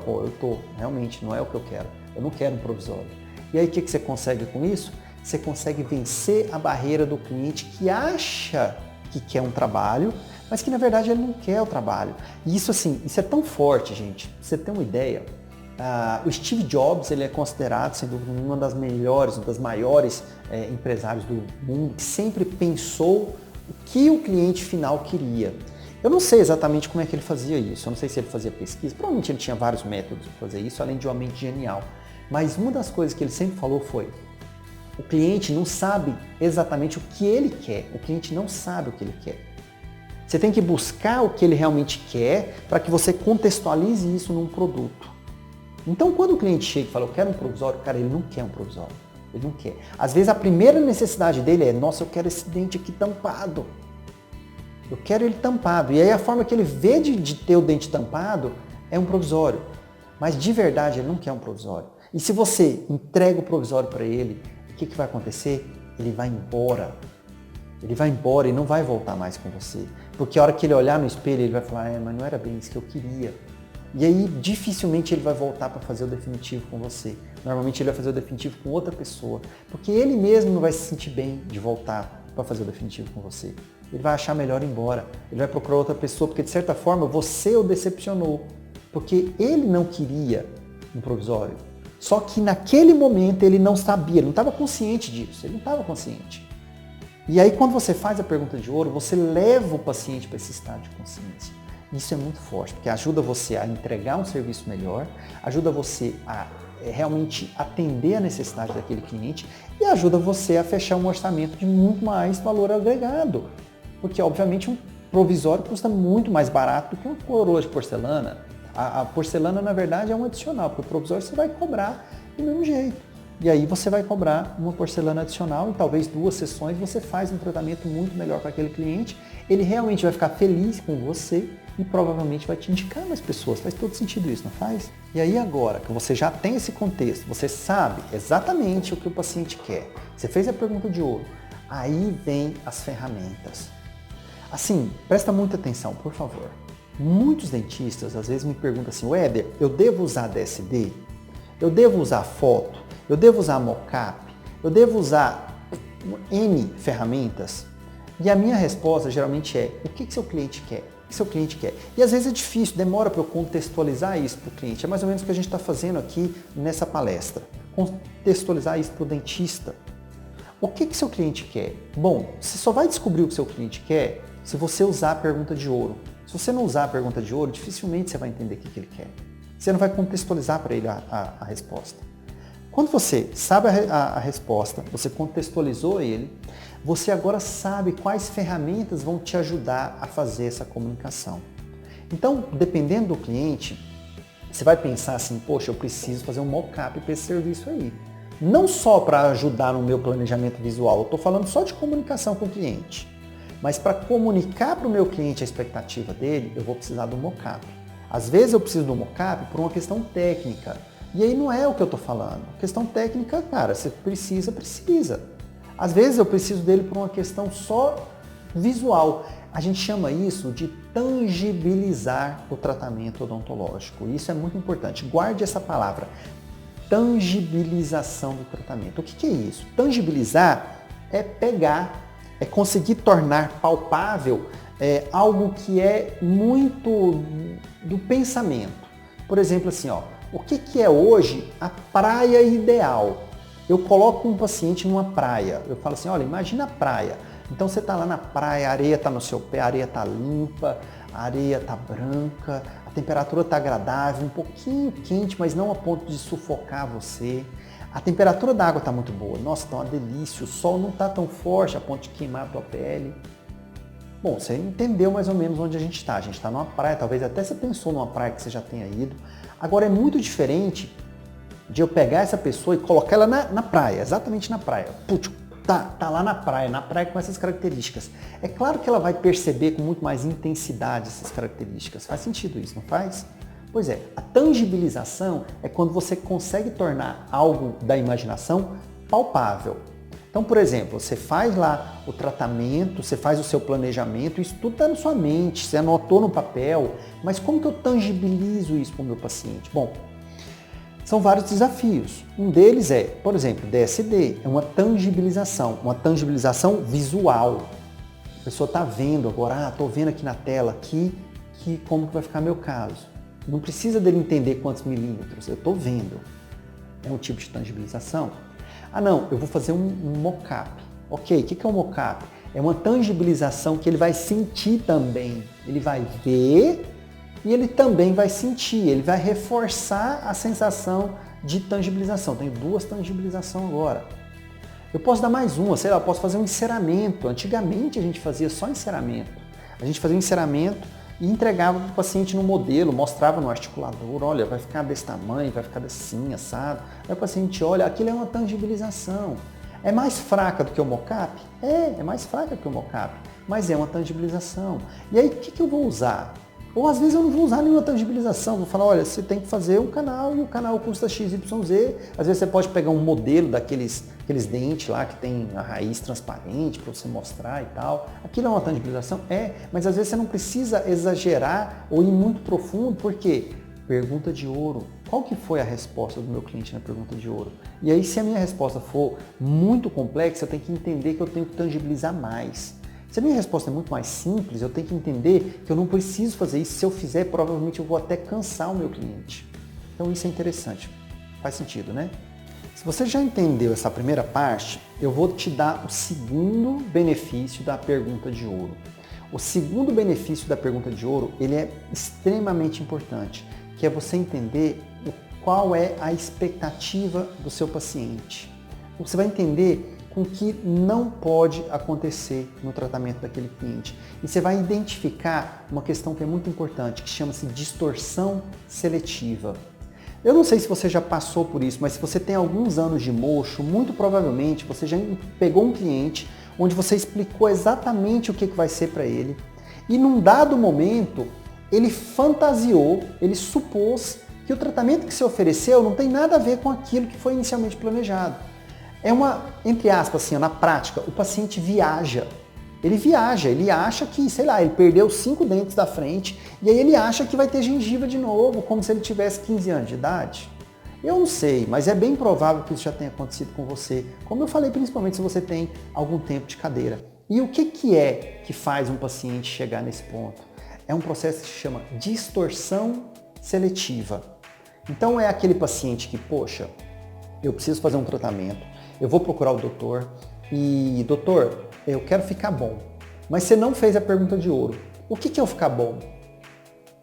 realmente, não é o que eu quero. Eu não quero um provisório. E aí, o que você consegue com isso? Você consegue vencer a barreira do cliente que acha que quer um trabalho, mas que na verdade ele não quer o trabalho. E isso é tão forte, gente. Pra você ter uma ideia, o Steve Jobs, ele é considerado, sem dúvida, uma das melhores, uma das maiores empresários do mundo, que sempre pensou o que o cliente final queria. Eu não sei exatamente como é que ele fazia isso, eu não sei se ele fazia pesquisa, provavelmente ele tinha vários métodos para fazer isso, além de uma mente genial. Mas uma das coisas que ele sempre falou foi, o cliente não sabe exatamente o que ele quer, o cliente não sabe o que ele quer. Você tem que buscar o que ele realmente quer para que você contextualize isso num produto. Então, quando o cliente chega e fala, eu quero um provisório, cara, ele não quer um provisório. Ele não quer. Às vezes, a primeira necessidade dele é, nossa, eu quero esse dente aqui tampado. Eu quero ele tampado. E aí, a forma que ele vê de ter o dente tampado é um provisório. Mas, de verdade, ele não quer um provisório. E se você entrega o provisório para ele, o que vai acontecer? Ele vai embora. Ele vai embora e não vai voltar mais com você. Porque a hora que ele olhar no espelho, ele vai falar, mas não era bem isso que eu queria. E aí, dificilmente ele vai voltar para fazer o definitivo com você. Normalmente ele vai fazer o definitivo com outra pessoa. Porque ele mesmo não vai se sentir bem de voltar para fazer o definitivo com você. Ele vai achar melhor ir embora. Ele vai procurar outra pessoa, porque de certa forma você o decepcionou. Porque ele não queria um provisório. Só que naquele momento ele não sabia, ele não estava consciente disso. Ele não estava consciente. E aí quando você faz a pergunta de ouro, você leva o paciente para esse estado de consciência. Isso é muito forte, porque ajuda você a entregar um serviço melhor, ajuda você a realmente atender a necessidade daquele cliente e ajuda você a fechar um orçamento de muito mais valor agregado. Porque, obviamente, um provisório custa muito mais barato do que uma coroa de porcelana. A porcelana, na verdade, é um adicional, porque o provisório você vai cobrar do mesmo jeito. E aí você vai cobrar uma porcelana adicional, em talvez 2 sessões você faz um tratamento muito melhor para aquele cliente, ele realmente vai ficar feliz com você e provavelmente vai te indicar mais pessoas. Faz todo sentido isso, não faz? E aí agora que você já tem esse contexto, você sabe exatamente o que o paciente quer, você fez a pergunta de ouro, aí vem as ferramentas. Assim, presta muita atenção, por favor. Muitos dentistas às vezes me perguntam assim, Weber, eu devo usar DSD? Eu devo usar foto? Eu devo usar mockup? Eu devo usar N ferramentas? E a minha resposta geralmente é, o que seu cliente quer? O que seu cliente quer? E às vezes é difícil, demora para eu contextualizar isso para o cliente. É mais ou menos o que a gente está fazendo aqui nessa palestra. Contextualizar isso para o dentista. O que seu cliente quer? Bom, você só vai descobrir o que seu cliente quer se você usar a pergunta de ouro. Se você não usar a pergunta de ouro, dificilmente você vai entender o que ele quer. Você não vai contextualizar para ele a resposta. Quando você sabe a resposta, você contextualizou ele, você agora sabe quais ferramentas vão te ajudar a fazer essa comunicação. Então, dependendo do cliente, você vai pensar assim, poxa, eu preciso fazer um mock-up para esse serviço aí. Não só para ajudar no meu planejamento visual, eu estou falando só de comunicação com o cliente. Mas para comunicar para o meu cliente a expectativa dele, eu vou precisar do mock-up. Às vezes eu preciso do mock-up por uma questão técnica. E aí não é o que eu estou falando. Questão técnica, cara, você precisa. Às vezes eu preciso dele por uma questão só visual. A gente chama isso de tangibilizar o tratamento odontológico. Isso é muito importante. Guarde essa palavra. Tangibilização do tratamento. O que é isso? Tangibilizar é pegar, é conseguir tornar palpável algo que é muito do pensamento. Por exemplo, assim, o que é hoje a praia ideal? Eu coloco um paciente numa praia, eu falo assim, olha, imagina a praia. Então você está lá na praia, a areia está no seu pé, a areia está limpa, a areia está branca, a temperatura está agradável, um pouquinho quente, mas não a ponto de sufocar você. A temperatura da água está muito boa, nossa, está uma delícia, o sol não está tão forte a ponto de queimar a tua pele. Bom, você entendeu mais ou menos onde a gente está. A gente está numa praia, talvez até você pensou numa praia que você já tenha ido. Agora é muito diferente de eu pegar essa pessoa e colocar ela na praia, exatamente na praia. Putz, tá lá na praia com essas características. É claro que ela vai perceber com muito mais intensidade essas características. Faz sentido isso, não faz? Pois é, a tangibilização é quando você consegue tornar algo da imaginação palpável. Então, por exemplo, você faz lá o tratamento, você faz o seu planejamento, isso tudo está na sua mente, você anotou no papel, mas como que eu tangibilizo isso para o meu paciente? Bom, são vários desafios. Um deles é, por exemplo, DSD, é uma tangibilização visual. A pessoa está vendo agora, estou vendo aqui na tela aqui, como que vai ficar meu caso. Não precisa dele entender quantos milímetros, eu estou vendo. É um tipo de tangibilização. Ah não, eu vou fazer um mock-up. Ok, o que é um mock-up? É uma tangibilização que ele vai sentir também. Ele vai ver e ele também vai sentir, ele vai reforçar a sensação de tangibilização. Tenho duas tangibilizações agora. Eu posso dar mais uma, sei lá, eu posso fazer um enceramento. Antigamente a gente fazia só enceramento. A gente fazia um enceramento e entregava para o paciente no modelo, mostrava no articulador, olha, vai ficar desse tamanho, vai ficar assim, assado. Aí o paciente olha, aquilo é uma tangibilização. É mais fraca do que o mock-up? É mais fraca que o mock-up, mas é uma tangibilização. E aí, o que eu vou usar? Ou às vezes eu não vou usar nenhuma tangibilização, vou falar, olha, você tem que fazer um canal e o canal custa XYZ. Às vezes você pode pegar um modelo daqueles dentes lá que tem a raiz transparente para você mostrar e tal. Aquilo é uma tangibilização? É, mas às vezes você não precisa exagerar ou ir muito profundo, por quê? Pergunta de ouro. Qual que foi a resposta do meu cliente na pergunta de ouro? E aí, se a minha resposta for muito complexa, eu tenho que entender que eu tenho que tangibilizar mais. Se a minha resposta é muito mais simples, eu tenho que entender que eu não preciso fazer isso. Se eu fizer, provavelmente eu vou até cansar o meu cliente. Então isso é interessante. Faz sentido, né? Se você já entendeu essa primeira parte, eu vou te dar o segundo benefício da pergunta de ouro. O segundo benefício da pergunta de ouro, ele é extremamente importante, que é você entender qual é a expectativa do seu paciente. Você vai entender com o que não pode acontecer no tratamento daquele cliente. E você vai identificar uma questão que é muito importante, que chama-se distorção seletiva. Eu não sei se você já passou por isso, mas se você tem alguns anos de mocho, muito provavelmente você já pegou um cliente onde você explicou exatamente o que vai ser para ele e num dado momento ele fantasiou, ele supôs que o tratamento que se ofereceu não tem nada a ver com aquilo que foi inicialmente planejado. É uma, entre aspas, assim, na prática, o paciente viaja. Ele viaja, ele acha que, sei lá, ele perdeu 5 dentes da frente e aí ele acha que vai ter gengiva de novo, como se ele tivesse 15 anos de idade. Eu não sei, mas é bem provável que isso já tenha acontecido com você. Como eu falei, principalmente se você tem algum tempo de cadeira. E o que é que faz um paciente chegar nesse ponto? É um processo que se chama distorção seletiva. Então é aquele paciente que, poxa, eu preciso fazer um tratamento, eu vou procurar o doutor e, doutor, eu quero ficar bom. Mas você não fez a pergunta de ouro. O que é o ficar bom?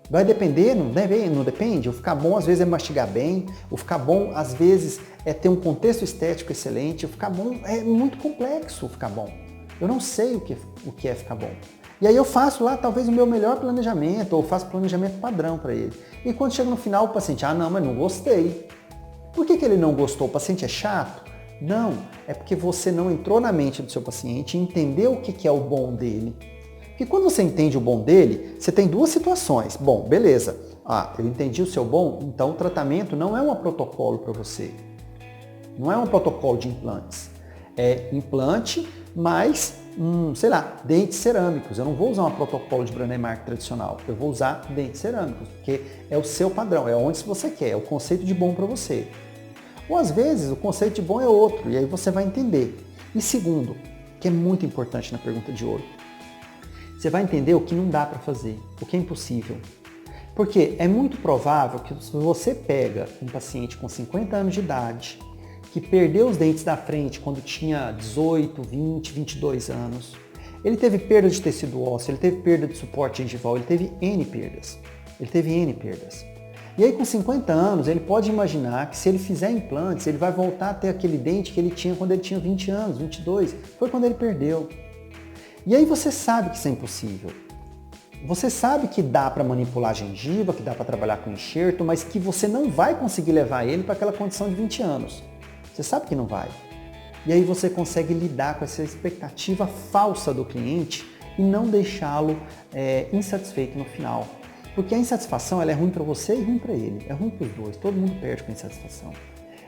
Vai depender, não depende. O ficar bom às vezes é mastigar bem, o ficar bom às vezes é ter um contexto estético excelente, o ficar bom é muito complexo, o ficar bom. Eu não sei o que é ficar bom. E aí eu faço lá talvez o meu melhor planejamento, ou faço planejamento padrão para ele. E quando chega no final o paciente, não, mas não gostei. Por que ele não gostou? O paciente é chato? Não, é porque você não entrou na mente do seu paciente e entendeu o que é o bom dele. Porque quando você entende o bom dele, você tem duas situações. Bom, beleza. Eu entendi o seu bom, então o tratamento não é um protocolo para você. Não é um protocolo de implantes. É implante mais, sei lá, dentes cerâmicos. Eu não vou usar um protocolo de Brånemark tradicional. Eu vou usar dentes cerâmicos, porque é o seu padrão, é onde você quer, é o conceito de bom para você. Ou às vezes o conceito de bom é outro, e aí você vai entender. E segundo, que é muito importante na pergunta de ouro, você vai entender o que não dá para fazer, o que é impossível. Porque é muito provável que se você pega um paciente com 50 anos de idade, que perdeu os dentes da frente quando tinha 18, 20, 22 anos, ele teve perda de tecido ósseo, ele teve perda de suporte gengival, ele teve N perdas. E aí com 50 anos, ele pode imaginar que se ele fizer implantes, ele vai voltar a ter aquele dente que ele tinha quando ele tinha 20 anos, 22, foi quando ele perdeu. E aí você sabe que isso é impossível. Você sabe que dá para manipular a gengiva, que dá para trabalhar com enxerto, mas que você não vai conseguir levar ele para aquela condição de 20 anos. Você sabe que não vai. E aí você consegue lidar com essa expectativa falsa do cliente e não deixá-lo insatisfeito no final. Porque a insatisfação ela é ruim para você e ruim para ele. É ruim para os dois, todo mundo perde com a insatisfação.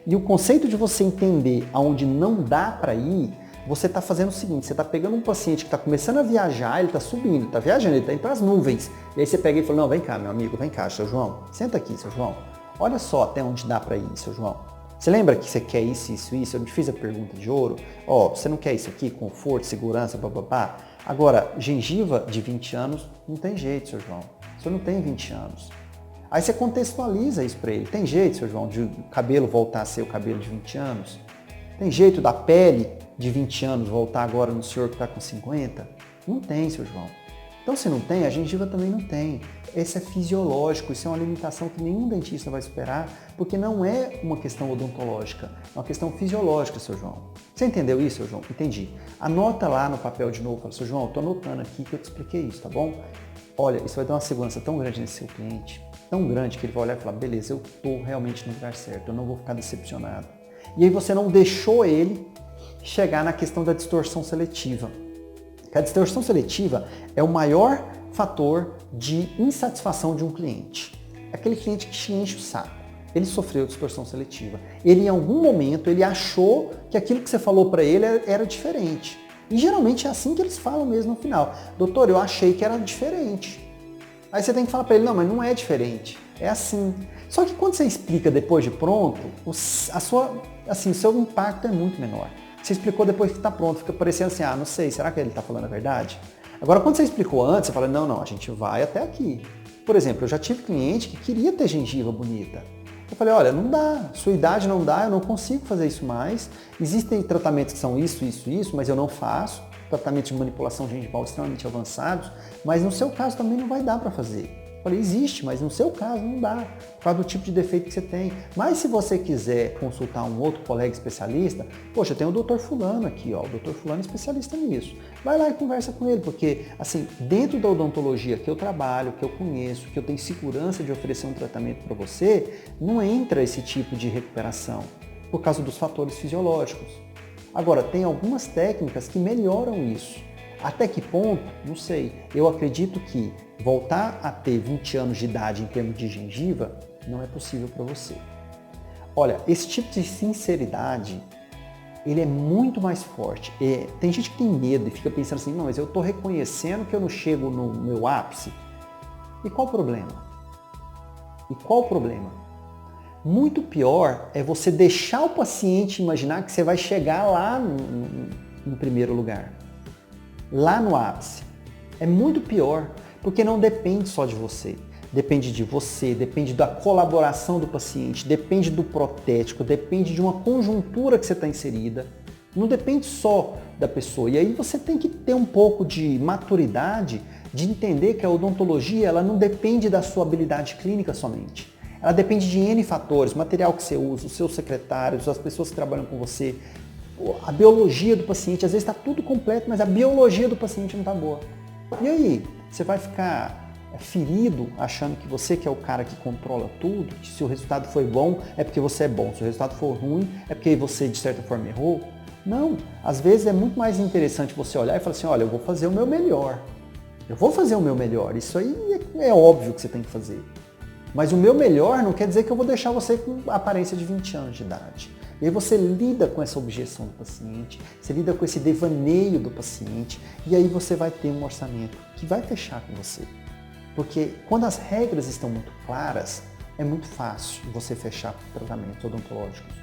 E o conceito de você entender aonde não dá para ir, você está fazendo o seguinte, você está pegando um paciente que está começando a viajar, ele está subindo, ele está viajando, ele está indo para as nuvens. E aí você pega e fala, não, vem cá, meu amigo, vem cá, seu João, senta aqui, seu João. Olha só até onde dá para ir, seu João. Você lembra que você quer isso, isso, isso? Eu não te fiz a pergunta de ouro. Ó, você não quer isso aqui, conforto, segurança, papapá. Agora, gengiva de 20 anos, não tem jeito, seu João. Você não tem 20 anos. Aí você contextualiza isso para ele. Tem jeito, seu João, de o cabelo voltar a ser o cabelo de 20 anos? Tem jeito da pele de 20 anos voltar agora no senhor que está com 50? Não tem, seu João. Então, se não tem, a gengiva também não tem. Esse é fisiológico, isso é uma limitação que nenhum dentista vai superar, porque não é uma questão odontológica, é uma questão fisiológica, seu João. Você entendeu isso, seu João? Entendi. Anota lá no papel de novo, fala, seu João, eu estou anotando aqui que eu te expliquei isso, tá bom? Olha, isso vai dar uma segurança tão grande nesse seu cliente, tão grande que ele vai olhar e falar, beleza, eu estou realmente no lugar certo, eu não vou ficar decepcionado. E aí você não deixou ele chegar na questão da distorção seletiva. A distorção seletiva é o maior fator de insatisfação de um cliente. Aquele cliente que te enche o saco. Ele sofreu distorção seletiva. Ele, em algum momento, ele achou que aquilo que você falou para ele era diferente. E geralmente é assim que eles falam mesmo no final. Doutor, eu achei que era diferente. Aí você tem que falar para ele, não, mas não é diferente. É assim. Só que quando você explica depois de pronto, o seu impacto é muito menor. Você explicou depois que está pronto, fica parecendo assim, não sei, será que ele está falando a verdade? Agora, quando você explicou antes, você fala, não, a gente vai até aqui. Por exemplo, eu já tive cliente que queria ter gengiva bonita. Eu falei, olha, não dá, sua idade não dá, eu não consigo fazer isso mais. Existem tratamentos que são isso, mas eu não faço. Tratamentos de manipulação gengival extremamente avançados, mas no seu caso também não vai dar para fazer. Eu falei, existe, mas no seu caso não dá, por causa do tipo de defeito que você tem. Mas se você quiser consultar um outro colega especialista, poxa, tem o Dr. Fulano aqui, ó, o Dr. Fulano é especialista nisso. Vai lá e conversa com ele, porque assim, dentro da odontologia que eu trabalho, que eu conheço, que eu tenho segurança de oferecer um tratamento para você, não entra esse tipo de recuperação, por causa dos fatores fisiológicos. Agora, tem algumas técnicas que melhoram isso. Até que ponto? Não sei. Eu acredito que voltar a ter 20 anos de idade em termos de gengiva não é possível para você. Olha, esse tipo de sinceridade, ele é muito mais forte. Tem gente que tem medo e fica pensando assim, não, mas eu estou reconhecendo que eu não chego no meu ápice. E qual o problema? Muito pior é você deixar o paciente imaginar que você vai chegar lá no primeiro lugar. Lá no ápice. É muito pior, porque não depende só de você. Depende de você, depende da colaboração do paciente, depende do protético, depende de uma conjuntura que você está inserida. Não depende só da pessoa. E aí você tem que ter um pouco de maturidade de entender que a odontologia ela não depende da sua habilidade clínica somente. Ela depende de N fatores, o material que você usa, os seus secretários, as pessoas que trabalham com você, a biologia do paciente. Às vezes está tudo completo, mas a biologia do paciente não está boa. E aí? Você vai ficar ferido achando que você que é o cara que controla tudo, que se o resultado foi bom é porque você é bom, se o resultado for ruim é porque você de certa forma errou? Não, às vezes é muito mais interessante você olhar e falar assim, olha, eu vou fazer o meu melhor. Isso aí é óbvio que você tem que fazer. Mas o meu melhor não quer dizer que eu vou deixar você com a aparência de 20 anos de idade. E aí você lida com essa objeção do paciente, você lida com esse devaneio do paciente, e aí você vai ter um orçamento que vai fechar com você. Porque quando as regras estão muito claras, é muito fácil você fechar tratamentos odontológicos.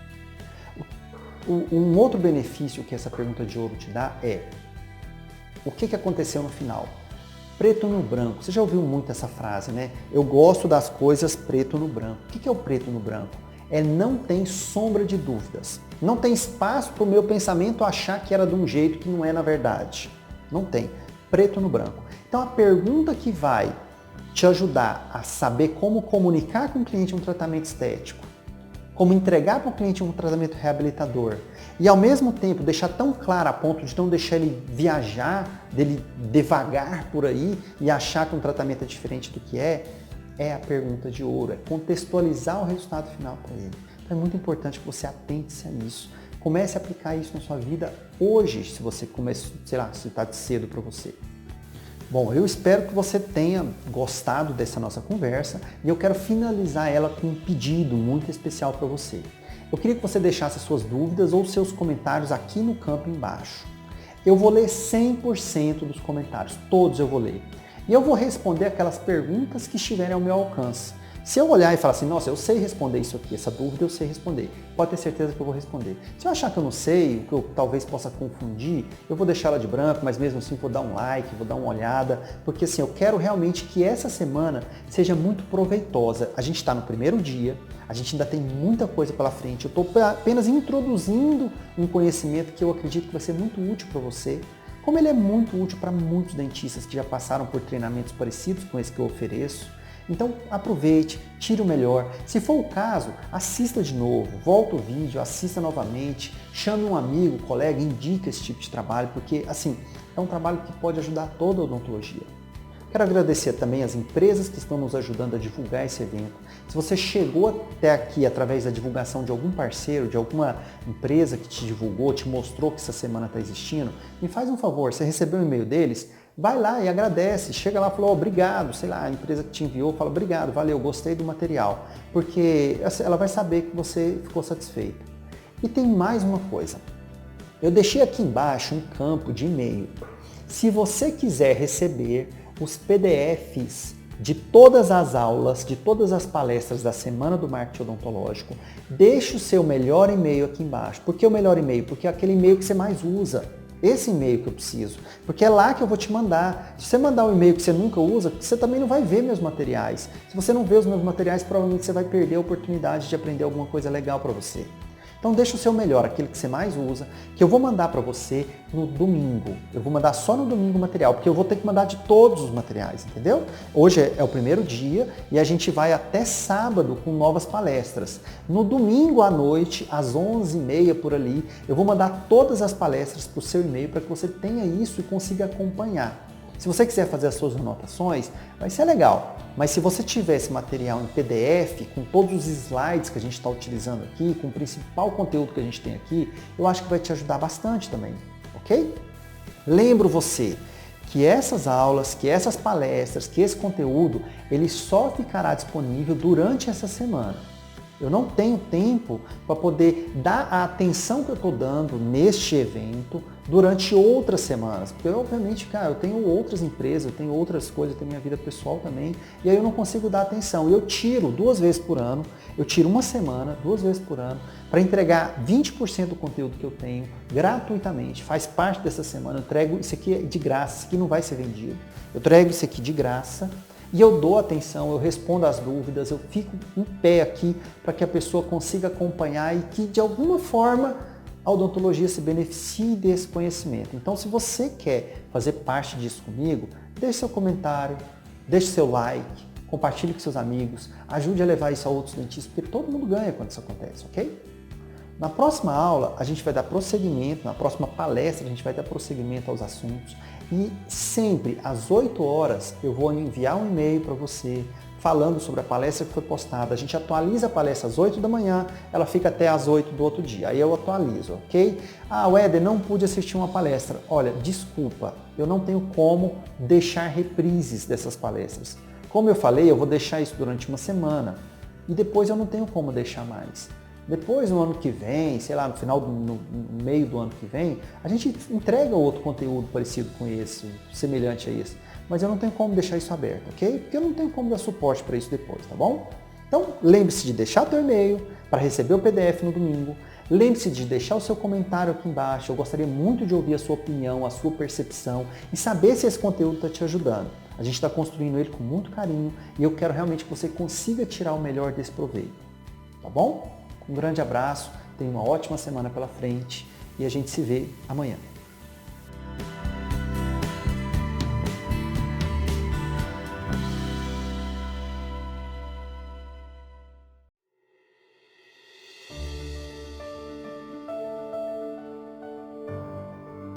Um outro benefício que essa pergunta de ouro te dá é o que aconteceu no final? Preto no branco. Você já ouviu muito essa frase, né? Eu gosto das coisas preto no branco. O que é o preto no branco? Não tem sombra de dúvidas. Não tem espaço para o meu pensamento achar que era de um jeito que não é na verdade. Não tem. Preto no branco. Então a pergunta que vai te ajudar a saber como comunicar com o cliente um tratamento estético, como entregar para o cliente um tratamento reabilitador e ao mesmo tempo deixar tão claro a ponto de não deixar ele viajar, dele devagar por aí e achar que um tratamento é diferente do que é a pergunta de ouro, é contextualizar o resultado final para ele. Então é muito importante que você atente-se a isso. Comece a aplicar isso na sua vida hoje, se você começa, sei lá, se está cedo para você. Bom, eu espero que você tenha gostado dessa nossa conversa e eu quero finalizar ela com um pedido muito especial para você. Eu queria que você deixasse suas dúvidas ou seus comentários aqui no campo embaixo. Eu vou ler 100% dos comentários, todos eu vou ler. E eu vou responder aquelas perguntas que estiverem ao meu alcance. Se eu olhar e falar assim, nossa, eu sei responder isso aqui, essa dúvida eu sei responder, pode ter certeza que eu vou responder. Se eu achar que eu não sei, que eu talvez possa confundir, eu vou deixar ela de branco, mas mesmo assim vou dar um like, vou dar uma olhada, porque assim, eu quero realmente que essa semana seja muito proveitosa. A gente está no primeiro dia, a gente ainda tem muita coisa pela frente, eu estou apenas introduzindo um conhecimento que eu acredito que vai ser muito útil para você, como ele é muito útil para muitos dentistas que já passaram por treinamentos parecidos com esse que eu ofereço. Então aproveite, tire o melhor. Se for o caso, assista de novo, volta o vídeo, assista novamente, chame um amigo, colega, indique esse tipo de trabalho, porque assim, é um trabalho que pode ajudar toda a odontologia. Quero agradecer também as empresas que estão nos ajudando a divulgar esse evento. Se você chegou até aqui através da divulgação de algum parceiro, de alguma empresa que te divulgou, te mostrou que essa semana está existindo, me faz um favor, você recebeu um e-mail deles? Vai lá e agradece, chega lá e fala, obrigado, sei lá, a empresa que te enviou fala, obrigado, valeu, gostei do material, porque ela vai saber que você ficou satisfeito. E tem mais uma coisa, eu deixei aqui embaixo um campo de e-mail. Se você quiser receber os PDFs de todas as aulas, de todas as palestras da Semana do Marketing Odontológico, deixe o seu melhor e-mail aqui embaixo. Por que o melhor e-mail? Porque é aquele e-mail que você mais usa. Esse e-mail que eu preciso, porque é lá que eu vou te mandar. Se você mandar um e-mail que você nunca usa, você também não vai ver meus materiais. Se você não vê os meus materiais, provavelmente você vai perder a oportunidade de aprender alguma coisa legal para você. Então deixa o seu melhor, aquele que você mais usa, que eu vou mandar para você no domingo. Eu vou mandar só no domingo o material, porque eu vou ter que mandar de todos os materiais, entendeu? Hoje é o primeiro dia e a gente vai até sábado com novas palestras. No domingo à noite, às 11h30 por ali, eu vou mandar todas as palestras para o seu e-mail para que você tenha isso e consiga acompanhar. Se você quiser fazer as suas anotações, vai ser legal. Mas se você tiver esse material em PDF, com todos os slides que a gente está utilizando aqui, com o principal conteúdo que a gente tem aqui, eu acho que vai te ajudar bastante também, ok? Lembro você que essas aulas, que essas palestras, que esse conteúdo, ele só ficará disponível durante essa semana. Eu não tenho tempo para poder dar a atenção que eu estou dando neste evento durante outras semanas. Porque, obviamente, cara, eu tenho outras empresas, eu tenho outras coisas, eu tenho minha vida pessoal também, e aí eu não consigo dar atenção. E eu tiro 2 vezes por ano, eu tiro uma semana, 2 vezes por ano, para entregar 20% do conteúdo que eu tenho gratuitamente. Faz parte dessa semana, eu entrego isso aqui de graça, isso aqui não vai ser vendido. Eu entrego isso aqui de graça. E eu dou atenção, eu respondo as dúvidas, eu fico em pé aqui para que a pessoa consiga acompanhar e que de alguma forma a odontologia se beneficie desse conhecimento. Então, se você quer fazer parte disso comigo, deixe seu comentário, deixe seu like, compartilhe com seus amigos, ajude a levar isso a outros dentistas, porque todo mundo ganha quando isso acontece, ok? Na próxima aula, a gente vai dar prosseguimento, na próxima palestra, a gente vai dar prosseguimento aos assuntos. E sempre, às 8 horas, eu vou enviar um e-mail para você falando sobre a palestra que foi postada. A gente atualiza a palestra às 8 da manhã, ela fica até às 8 do outro dia. Aí eu atualizo, ok? Ah, Éder, não pude assistir uma palestra. Olha, desculpa, eu não tenho como deixar reprises dessas palestras. Como eu falei, eu vou deixar isso durante uma semana. E depois eu não tenho como deixar mais. Depois, no ano que vem, sei lá, no meio do ano que vem, a gente entrega outro conteúdo parecido com esse, semelhante a esse. Mas eu não tenho como deixar isso aberto, ok? Porque eu não tenho como dar suporte para isso depois, tá bom? Então, lembre-se de deixar teu e-mail para receber o PDF no domingo. Lembre-se de deixar o seu comentário aqui embaixo. Eu gostaria muito de ouvir a sua opinião, a sua percepção e saber se esse conteúdo está te ajudando. A gente está construindo ele com muito carinho e eu quero realmente que você consiga tirar o melhor desse proveito, tá bom? Um grande abraço, tenha uma ótima semana pela frente e a gente se vê amanhã.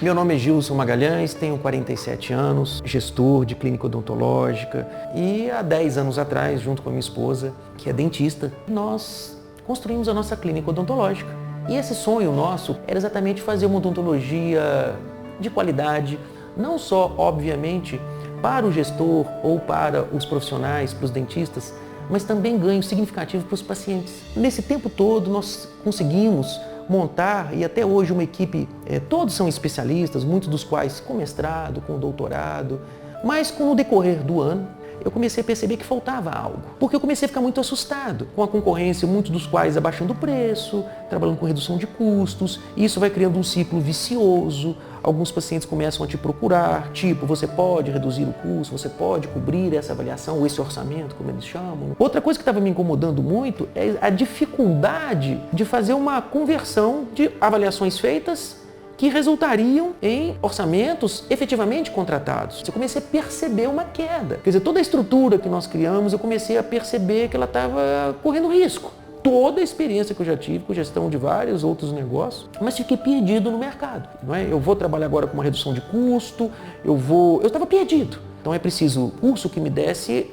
Meu nome é Gilson Magalhães, tenho 47 anos, gestor de clínica odontológica e há 10 anos atrás, junto com a minha esposa, que é dentista, nós construímos a nossa clínica odontológica. E esse sonho nosso era exatamente fazer uma odontologia de qualidade, não só, obviamente, para o gestor ou para os profissionais, para os dentistas, mas também ganho significativo para os pacientes. Nesse tempo todo, nós conseguimos montar, e até hoje uma equipe, todos são especialistas, muitos dos quais com mestrado, com doutorado, mas com o decorrer do ano, eu comecei a perceber que faltava algo. Porque eu comecei a ficar muito assustado com a concorrência, muitos dos quais abaixando o preço, trabalhando com redução de custos, e isso vai criando um ciclo vicioso. Alguns pacientes começam a te procurar, tipo, você pode reduzir o custo, você pode cobrir essa avaliação, ou esse orçamento, como eles chamam. Outra coisa que estava me incomodando muito é a dificuldade de fazer uma conversão de avaliações feitas que resultariam em orçamentos efetivamente contratados. Eu comecei a perceber uma queda. Quer dizer, toda a estrutura que nós criamos, eu comecei a perceber que ela estava correndo risco. Toda a experiência que eu já tive com gestão de vários outros negócios, mas fiquei perdido no mercado. Não é? Eu vou trabalhar agora com uma redução de custo, eu estava perdido. Então é preciso curso que me desse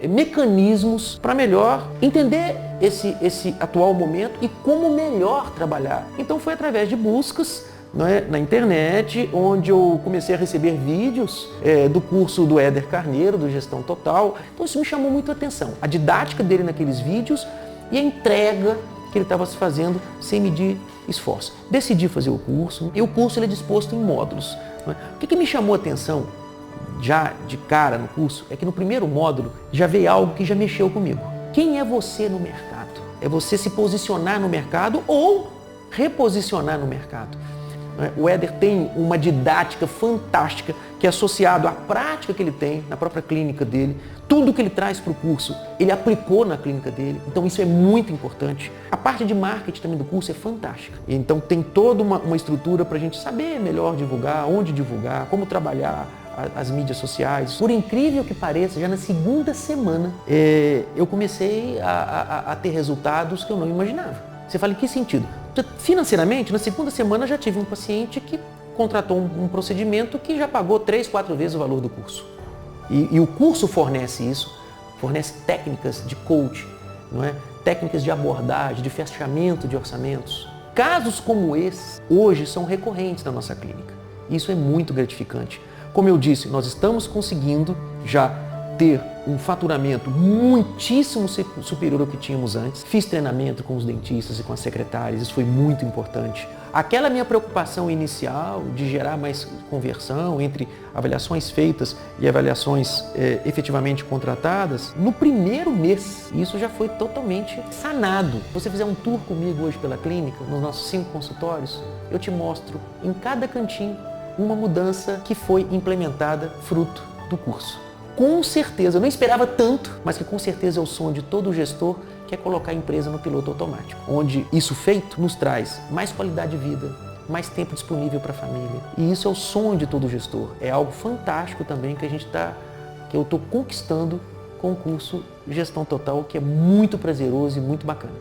mecanismos para melhor entender esse atual momento e como melhor trabalhar. Então foi através de buscas na internet, onde eu comecei a receber vídeos do curso do Éder Carneiro, do Gestão Total. Então isso me chamou muito a atenção. A didática dele naqueles vídeos e a entrega que ele estava se fazendo sem medir esforço. Decidi fazer o curso, e o curso ele é disposto em módulos. Não é? O que me chamou a atenção já de cara no curso é que no primeiro módulo já veio algo que já mexeu comigo. Quem é você no mercado? É você se posicionar no mercado ou reposicionar no mercado. O Éder tem uma didática fantástica que é associado à prática que ele tem na própria clínica dele. Tudo que ele traz para o curso, ele aplicou na clínica dele. Então isso é muito importante. A parte de marketing também do curso é fantástica. Então tem toda uma estrutura para a gente saber melhor divulgar, onde divulgar, como trabalhar as mídias sociais. Por incrível que pareça, já na segunda semana eu comecei a ter resultados que eu não imaginava. Você fala, em que sentido? Financeiramente, na segunda semana já tive um paciente que contratou um procedimento que já pagou 3, 4 vezes o valor do curso. E o curso fornece isso, fornece técnicas de coaching, não é? Técnicas de abordagem, de fechamento de orçamentos. Casos como esses, hoje, são recorrentes na nossa clínica. Isso é muito gratificante. Como eu disse, nós estamos conseguindo já ter um faturamento muitíssimo superior ao que tínhamos antes. Fiz treinamento com os dentistas e com as secretárias, isso foi muito importante. Aquela minha preocupação inicial de gerar mais conversão entre avaliações feitas e avaliações efetivamente contratadas, no primeiro mês, isso já foi totalmente sanado. Se você fizer um tour comigo hoje pela clínica, nos nossos 5 consultórios, eu te mostro em cada cantinho uma mudança que foi implementada fruto do curso. Com certeza, eu não esperava tanto, mas que com certeza é o sonho de todo gestor, que é colocar a empresa no piloto automático, onde isso feito nos traz mais qualidade de vida, mais tempo disponível para a família. E isso é o sonho de todo gestor. É algo fantástico também que eu estou conquistando com o curso Gestão Total, que é muito prazeroso e muito bacana.